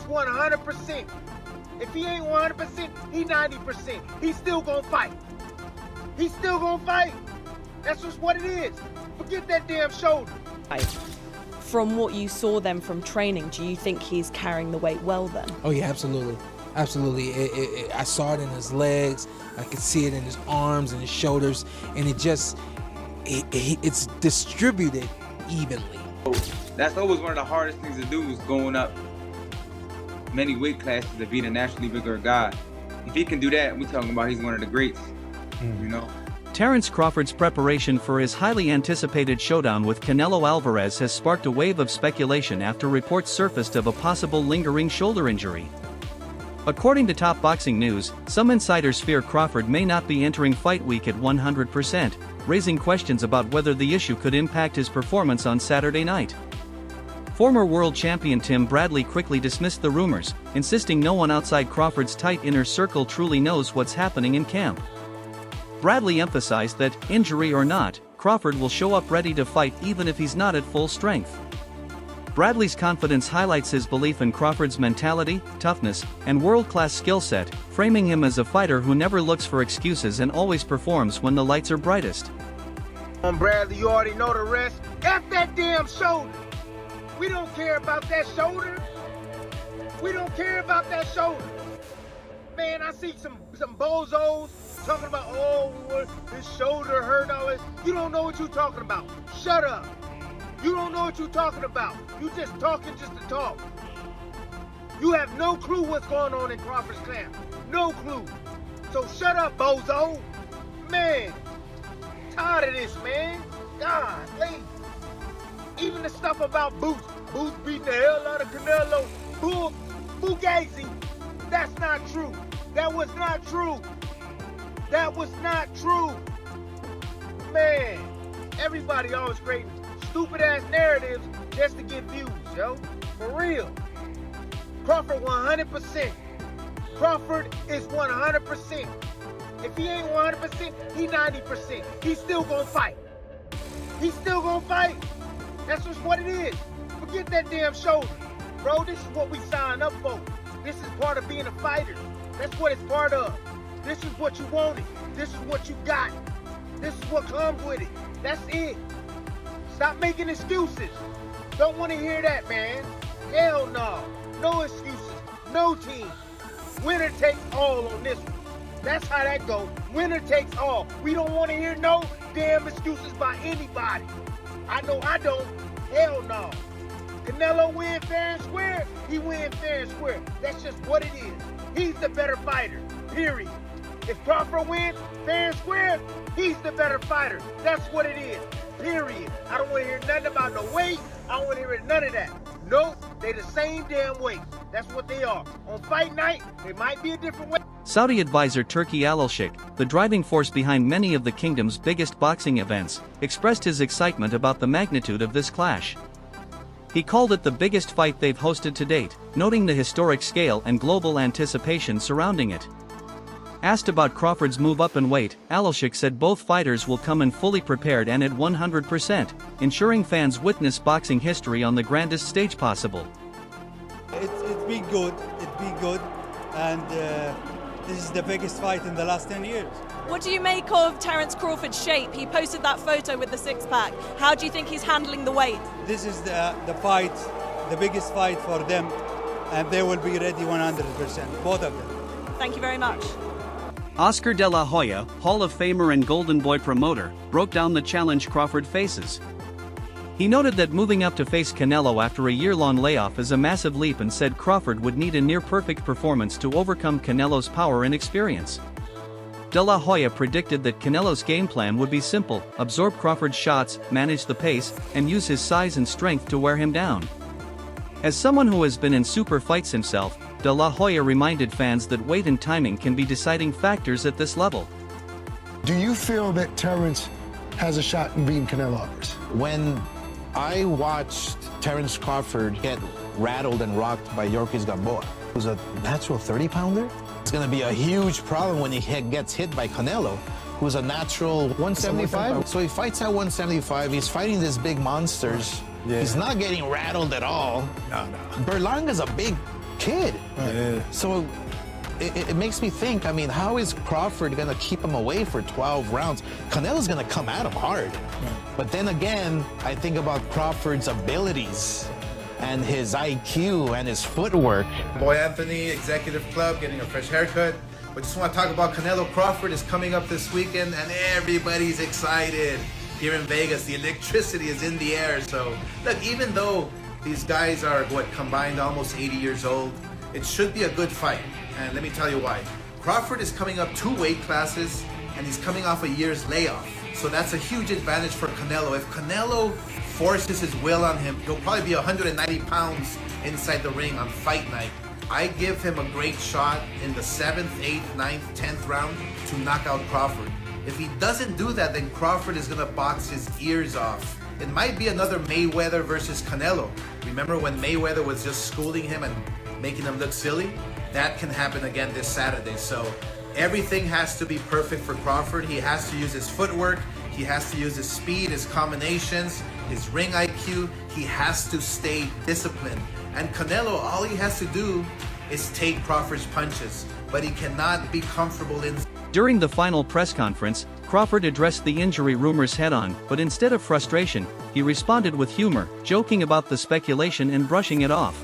100%. If he ain't 100%, he 90%. He's still gonna fight. He's still gonna fight. That's just what it is. Forget that damn shoulder. From what you saw then from training, do you think he's carrying the weight well then? Oh yeah, absolutely. Absolutely. I saw it in his legs. I could see it in his arms and his shoulders. And it's distributed evenly. That's always one of the hardest things to do, is going up many weight classes to beat a naturally bigger guy. If he can do that, we're talking about he's one of the greats, you know? Terence Crawford's preparation for his highly anticipated showdown with Canelo Álvarez has sparked a wave of speculation after reports surfaced of a possible lingering shoulder injury. According to Top Boxing News, some insiders fear Crawford may not be entering fight week at 100%, raising questions about whether the issue could impact his performance on Saturday night. Former world champion Tim Bradley quickly dismissed the rumors, insisting no one outside Crawford's tight inner circle truly knows what's happening in camp. Bradley emphasized that, injury or not, Crawford will show up ready to fight even if he's not at full strength. Bradley's confidence highlights his belief in Crawford's mentality, toughness, and world-class skill set, framing him as a fighter who never looks for excuses and always performs when the lights are brightest. Bradley, you already know the rest. F that damn shoulder. We don't care about that shoulder. We don't care about that shoulder. Man, I see some bozos talking about, oh, his shoulder hurt, all this. You don't know what you're talking about. Shut up. You don't know what you're talking about. You just talking just to talk. You have no clue what's going on in Crawford's camp. No clue. So shut up, bozo. Man, tired of this, man. God, please. Even the stuff about Bout. Bout beating the hell out of Canelo. Fugazi. That's not true. That was not true. That was not true. Man, everybody always creating stupid ass narratives just to get views, yo. For real. Crawford 100%. Crawford is 100%. If he ain't 100%, he 90%. He's still gonna fight. He's still gonna fight. That's just what it is. Forget that damn shoulder. Bro, this is what we signed up for. This is part of being a fighter. That's what it's part of. This is what you wanted. This is what you got. This is what comes with it. That's it. Stop making excuses. Don't want to hear that, man. Hell no. No excuses. No team. Winner takes all on this one. That's how that goes. Winner takes all. We don't want to hear no damn excuses by anybody. I know I don't. Hell no. Canelo win fair and square, he win fair and square. That's just what it is. He's the better fighter, period. If Crawford wins fair and square, he's the better fighter. That's what it is, period. I don't want to hear nothing about the weight. I don't want to hear none of that. Nope, they the same damn weight. That's what they are. On fight night, it might be a different way. Saudi advisor Turki Al-Sheikh, the driving force behind many of the kingdom's biggest boxing events, expressed his excitement about the magnitude of this clash. He called it the biggest fight they've hosted to date, noting the historic scale and global anticipation surrounding it. Asked about Crawford's move up in weight, Al-Sheikh said both fighters will come in fully prepared and at 100%, ensuring fans witness boxing history on the grandest stage possible. It's been good, and this is the biggest fight in the last 10 years. What do you make of Terence Crawford's shape? He posted that photo with the six-pack. How do you think he's handling the weight? This is the fight, the biggest fight for them, and they will be ready 100%, both of them. Thank you very much. Oscar De La Hoya, Hall of Famer and Golden Boy promoter, broke down the challenge Crawford faces. He noted that moving up to face Canelo after a year-long layoff is a massive leap and said Crawford would need a near-perfect performance to overcome Canelo's power and experience. De La Hoya predicted that Canelo's game plan would be simple: absorb Crawford's shots, manage the pace, and use his size and strength to wear him down. As someone who has been in super fights himself, De La Hoya reminded fans that weight and timing can be deciding factors at this level. Do you feel that Terence has a shot in beating Canelo Álvarez? When I watched Terence Crawford get rattled and rocked by Yorkis Gamboa, who's a natural 30-pounder, it's going to be a huge problem when he gets hit by Canelo, who's a natural 175. So he fights at 175. He's fighting these big monsters. Yeah. He's not getting rattled at all. No. Berlanga's a big kid. Yeah. So it makes me think, I mean, how is Crawford going to keep him away for 12 rounds? Canelo's going to come at him hard. But then again, I think about Crawford's abilities and his IQ and his footwork. Boy Anthony, Executive Club, getting a fresh haircut. But just want to talk about Canelo Crawford is coming up this weekend, and everybody's excited. Here in Vegas, the electricity is in the air. So, look, even though these guys are, combined almost 80 years old, it should be a good fight. And let me tell you why. Crawford is coming up 2 weight classes, and he's coming off a year's layoff. So that's a huge advantage for Canelo. If Canelo forces his will on him, he'll probably be 190 pounds inside the ring on fight night. I give him a great shot in the 7th, 8th, 9th, 10th round to knock out Crawford. If he doesn't do that, then Crawford is gonna box his ears off. It might be another Mayweather versus Canelo. Remember when Mayweather was just schooling him and making him look silly? That can happen again this Saturday. So everything has to be perfect for Crawford. He has to use his footwork. He has to use his speed, his combinations, his ring IQ. He has to stay disciplined. And Canelo, all he has to do is take Crawford's punches, but he cannot be comfortable in. During the final press conference, Crawford addressed the injury rumors head-on, but instead of frustration, he responded with humor, joking about the speculation and brushing it off.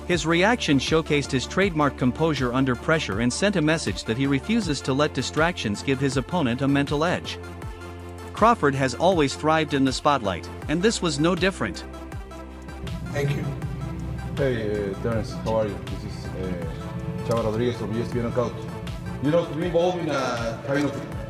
His reaction showcased his trademark composure under pressure and sent a message that he refuses to let distractions give his opponent a mental edge. Crawford has always thrived in the spotlight, and this was no different. Thank you. Hey, Terence, how are you? This is Chava Rodriguez from ESPN Knockout. You know, to be involved in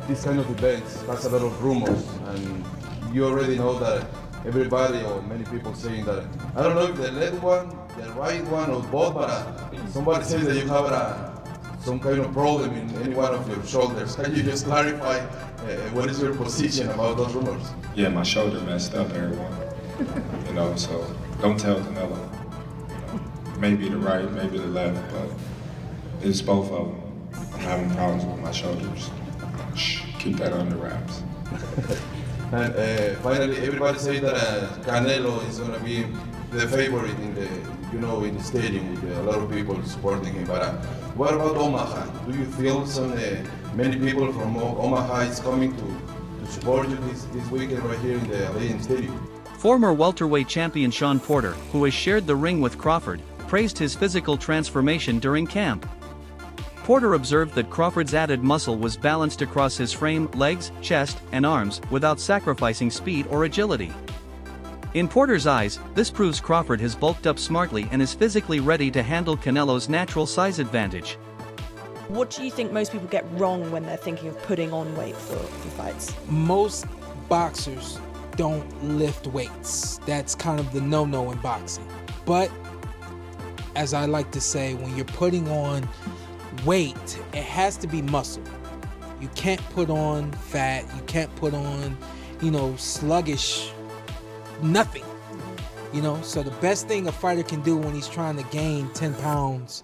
this kind of events has a lot of rumors, and you already know that everybody or many people saying that, I don't know if the left one, the right one, or both, but somebody says that you have some kind of problem in any one of your shoulders. Can you just clarify what is your position about those rumors? Yeah, my shoulder messed up, everyone. You know, so don't tell Canelo. You know, maybe the right, maybe the left, but it's both of them. I'm having problems with my shoulders. Shh, keep that under wraps. And finally, everybody says that Canelo is going to be the favorite in the, in the stadium with a lot of people supporting him. But what about Omaha? Do you feel many people from Omaha is coming to support you this weekend right here in the Allegiant Stadium? Former welterweight champion Shawn Porter, who has shared the ring with Crawford, praised his physical transformation during camp. Porter observed that Crawford's added muscle was balanced across his frame, legs, chest, and arms, without sacrificing speed or agility. In Porter's eyes, this proves Crawford has bulked up smartly and is physically ready to handle Canelo's natural size advantage. What do you think most people get wrong when they're thinking of putting on weight for fights? Most boxers don't lift weights. That's kind of the no-no in boxing. But, as I like to say, when you're putting on weight, it has to be muscle. You can't put on fat, you can't put on, sluggish, nothing. So the best thing a fighter can do when he's trying to gain 10 pounds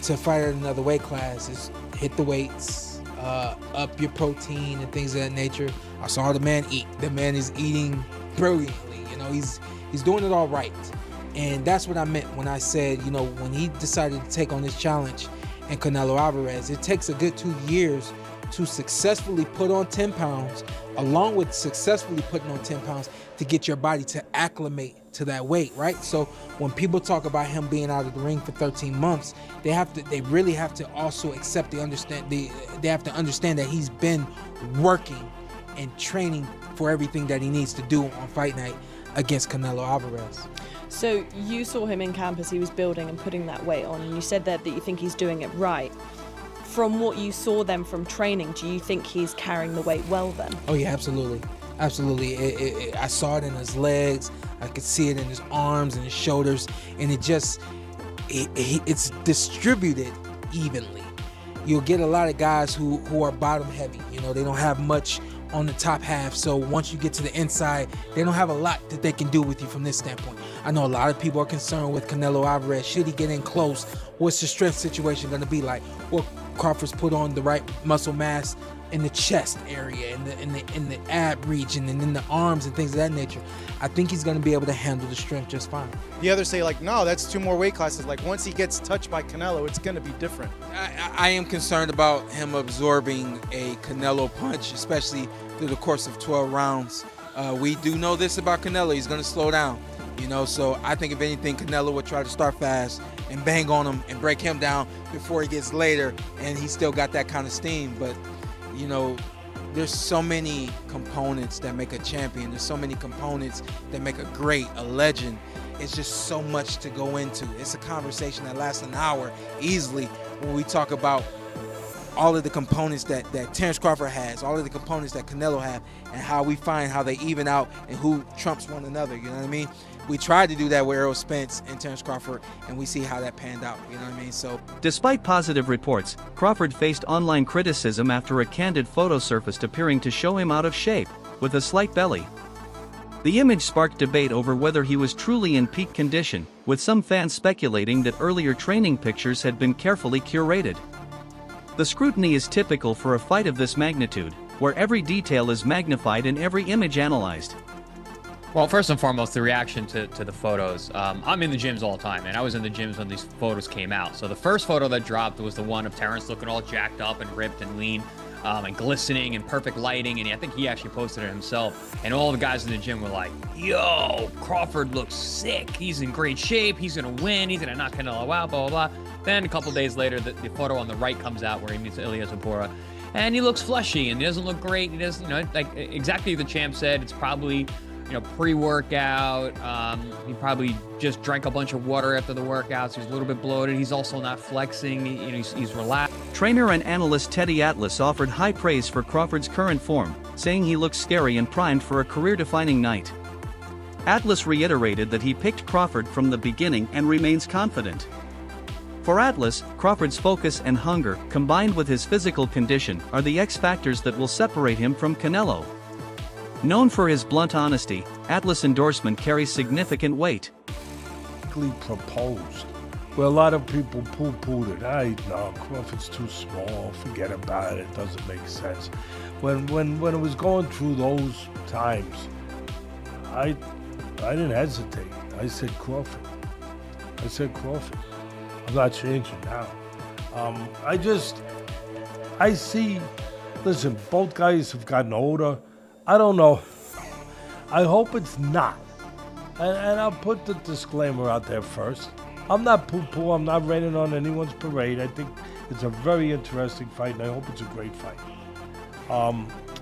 to fight at another weight class is hit the weights, up your protein and things of that nature. I saw the man eat. The man is eating brilliantly. He's doing it all right. And that's what I meant when I said, when he decided to take on this challenge and Canelo Álvarez, it takes a good 2 years to successfully put on 10 pounds, along with successfully putting on 10 pounds to get your body to acclimate to that weight, right? So when people talk about him being out of the ring for 13 months, they really have to also accept they have to understand that he's been working and training for everything that he needs to do on fight night against Canelo Álvarez. So you saw him in camp as he was building and putting that weight on, and you said that you think he's doing it right. From what you saw then from training, do you think he's carrying the weight well then? Oh yeah, absolutely. Absolutely. I saw it in his legs, I could see it in his arms and his shoulders, and it's distributed evenly. You'll get a lot of guys who are bottom heavy, they don't have much on the top half, so once you get to the inside, they don't have a lot that they can do with you from this standpoint. I know a lot of people are concerned with Canelo Álvarez. Should he get in close? What's the strength situation going to be like? Well, Crawford's put on the right muscle mass in the chest area, in the ab region, and in the arms and things of that nature. I think he's going to be able to handle the strength just fine. The others say, like, no, that's 2 more weight classes. Like, once he gets touched by Canelo, it's going to be different. I am concerned about him absorbing a Canelo punch, especially through the course of 12 rounds. We do know this about Canelo. He's going to slow down, you know, so I think if anything, Canelo would try to start fast and bang on him and break him down before he gets later, and he still got that kind of steam. But, you know, there's so many components that make a champion. There's so many components that make a great, a legend. It's just so much to go into. It's a conversation that lasts an hour easily when we talk about all of the components that Terence Crawford has, all of the components that Canelo have, and how we find how they even out and who trumps one another, you know what I mean? We tried to do that with Errol Spence and Terence Crawford, and we see how that panned out, you know what I mean? So, despite positive reports, Crawford faced online criticism after a candid photo surfaced appearing to show him out of shape, with a slight belly. The image sparked debate over whether he was truly in peak condition, with some fans speculating that earlier training pictures had been carefully curated. The scrutiny is typical for a fight of this magnitude, where every detail is magnified and every image analyzed. Well, first and foremost, the reaction to the photos. I'm in the gyms all the time, and I was in the gyms when these photos came out. So the first photo that dropped was the one of Terence looking all jacked up and ripped and lean, and glistening and perfect lighting, and I think he actually posted it himself. And all the guys in the gym were like, yo, Crawford looks sick. He's in great shape. He's going to win. He's going to knock Canelo out, blah, blah, blah. Then a couple days later, the photo on the right comes out where he meets Ilia Topuria, and he looks fleshy, and he doesn't look great. He doesn't, you know, like exactly the champ said, it's probably, you know, pre-workout. He probably just drank a bunch of water after the workouts. He's a little bit bloated. He's also not flexing. You know, he's relaxed. Trainer and analyst Teddy Atlas offered high praise for Crawford's current form, saying he looks scary and primed for a career-defining night. Atlas reiterated that he picked Crawford from the beginning and remains confident. For Atlas, Crawford's focus and hunger, combined with his physical condition, are the X factors that will separate him from Canelo. Known for his blunt honesty, Atlas' endorsement carries significant weight. Proposed, where a lot of people poo-pooed it. No, Crawford's too small, forget about it, doesn't make sense. When it was going through those times, I didn't hesitate. I said Crawford. I'm not changing now. I see, listen, both guys have gotten older. I don't know. I hope it's not. And I'll put the disclaimer out there first. I'm not poo-poo. I'm not raining on anyone's parade. I think it's a very interesting fight, and I hope it's a great fight.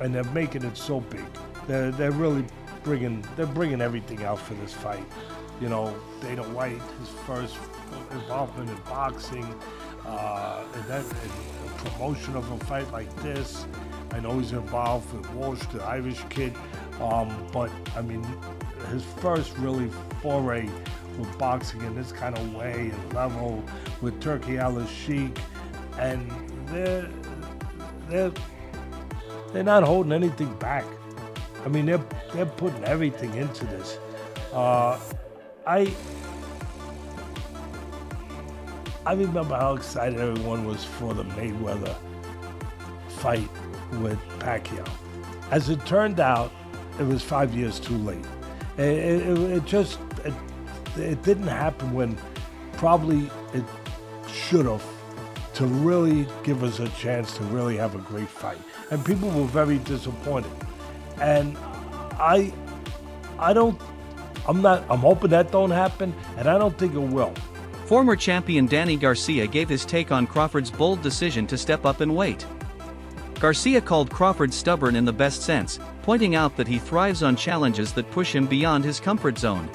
And they're making it so big. They're really bringing everything out for this fight. You know, Dana White, his first involvement in boxing, and promotion of a fight like this. I know he's involved with Walsh, the Irish kid, but I mean, his first really foray with boxing in this kind of way and level with Turki Al-Sheikh, and they're not holding anything back. I mean, they're putting everything into this. I remember how excited everyone was for the Mayweather fight with Pacquiao. As it turned out, it was 5 years too late. It didn't happen when probably it should have, to really give us a chance to really have a great fight. And people were very disappointed. And I'm hoping that don't happen, and I don't think it will. Former champion Danny Garcia gave his take on Crawford's bold decision to step up in weight. Garcia called Crawford stubborn in the best sense, pointing out that he thrives on challenges that push him beyond his comfort zone.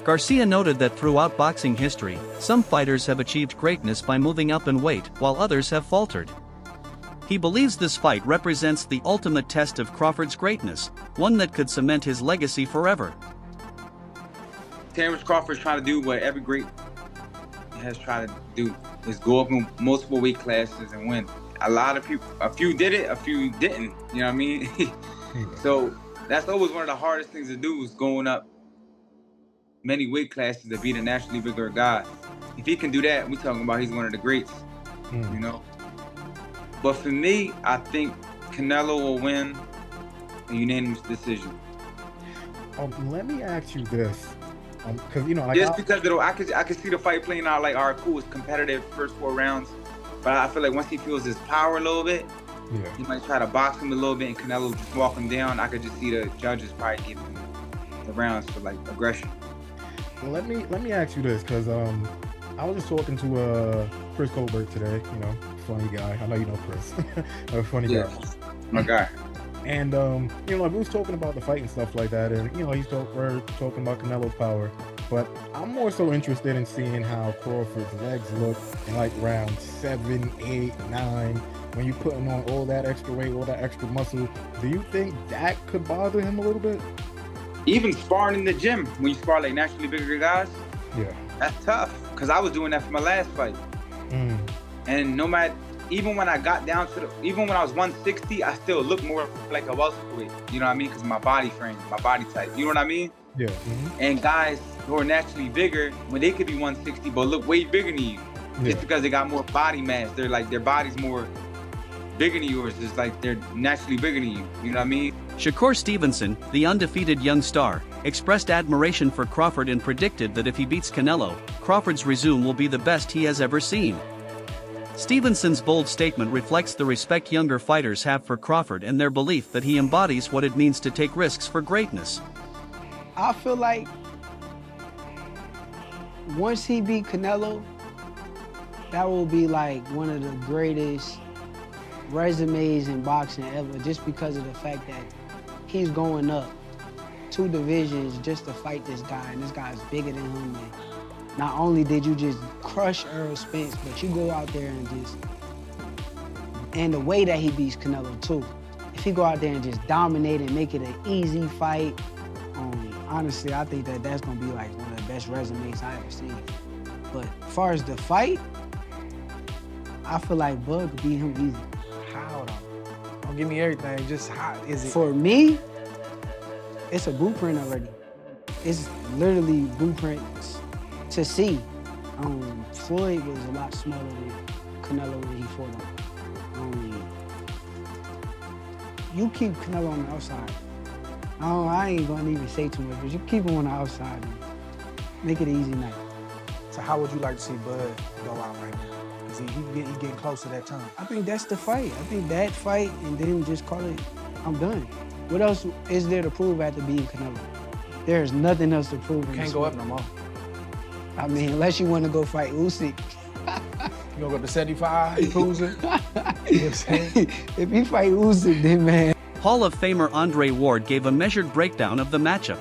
Garcia noted that throughout boxing history, some fighters have achieved greatness by moving up in weight, while others have faltered. He believes this fight represents the ultimate test of Crawford's greatness, one that could cement his legacy forever. Terence Crawford's trying to do what every great has tried to do, is go up in multiple weight classes and win. A lot of people, a few did it, a few didn't, you know what I mean? So that's always one of the hardest things to do, is going up many weight classes to beat a nationally bigger guy. If he can do that, we're talking about he's one of the greats, you know? But for me, I think Canelo will win a unanimous decision. Let me ask you this, because you know, like just because I could see the fight playing out like, all right, cool, it's competitive first 4 rounds, but I feel like once he feels his power a little bit, he might try to box him a little bit, and Canelo just walk him down. I could just see the judges probably giving him the rounds for like aggression. Well, let me ask you this, because I was just talking to Chris Colbert today. You know, funny guy. I know you know Chris. A funny guy. My guy. And you know, like we was talking about the fight and stuff like that, and you know, we're talking about Canelo's power, but I'm more so interested in seeing how Crawford's legs look in like round 7, 8, 9. When you're putting on all that extra weight, all that extra muscle, do you think that could bother him a little bit? Even sparring in the gym, when you spar like naturally bigger guys, that's tough. Cause I was doing that for my last fight, and no matter. Even when I got down to even when I was 160, I still look more like a welterweight. You know what I mean? Because of my body frame, my body type. You know what I mean? Yeah. And guys who are naturally bigger, when they could be 160 but look way bigger than you, just because they got more body mass. They're like their body's more bigger than yours. It's like they're naturally bigger than you. You know what I mean? Shakur Stevenson, the undefeated young star, expressed admiration for Crawford and predicted that if he beats Canelo, Crawford's resume will be the best he has ever seen. Stevenson's bold statement reflects the respect younger fighters have for Crawford and their belief that he embodies what it means to take risks for greatness. I feel like once he beat Canelo, that will be like one of the greatest resumes in boxing ever, just because of the fact that he's going up 2 divisions just to fight this guy, and this guy's bigger than him. And not only did you just crush Errol Spence, but you go out there and just, and the way that he beats Canelo too. If he go out there and just dominate and make it an easy fight, honestly, I think that that's gonna be like one of the best resumes I ever seen. But as far as the fight, I feel like Bud could beat him easy. How though? Don't give me everything, just how is it? For me, it's a blueprint already. It's literally blueprints to see. Floyd was a lot smaller than Canelo when he fought him. You keep Canelo on the outside. I ain't gonna even say too much, but you keep him on the outside and make it an easy night. So how would you like to see Bud go out right now? Because he getting close to that time. I think that's the fight. I think that fight, and then just call it, I'm done. What else is there to prove after beating Canelo? There's nothing else to prove. You can't go up no more. I mean, unless you want to go fight Usyk. You gonna go to 75, Usyk? If you fight Usyk, then man. Hall of Famer Andre Ward gave a measured breakdown of the matchup.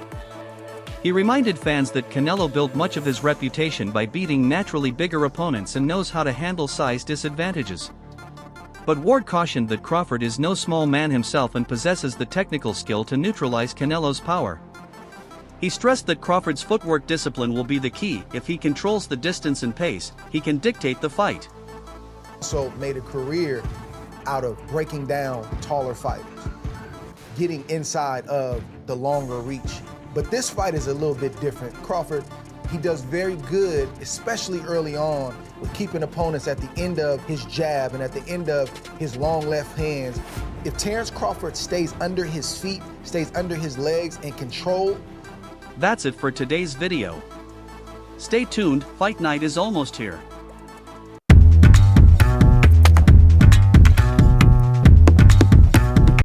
He reminded fans that Canelo built much of his reputation by beating naturally bigger opponents and knows how to handle size disadvantages. But Ward cautioned that Crawford is no small man himself and possesses the technical skill to neutralize Canelo's power. He stressed that Crawford's footwork discipline will be the key. If he controls the distance and pace, he can dictate the fight. Also made a career out of breaking down taller fighters, getting inside of the longer reach. But this fight is a little bit different. Crawford, he does very good, especially early on, with keeping opponents at the end of his jab and at the end of his long left hands. If Terence Crawford stays under his feet, stays under his legs and control. That's it for today's video. Stay tuned, Fight Night is almost here.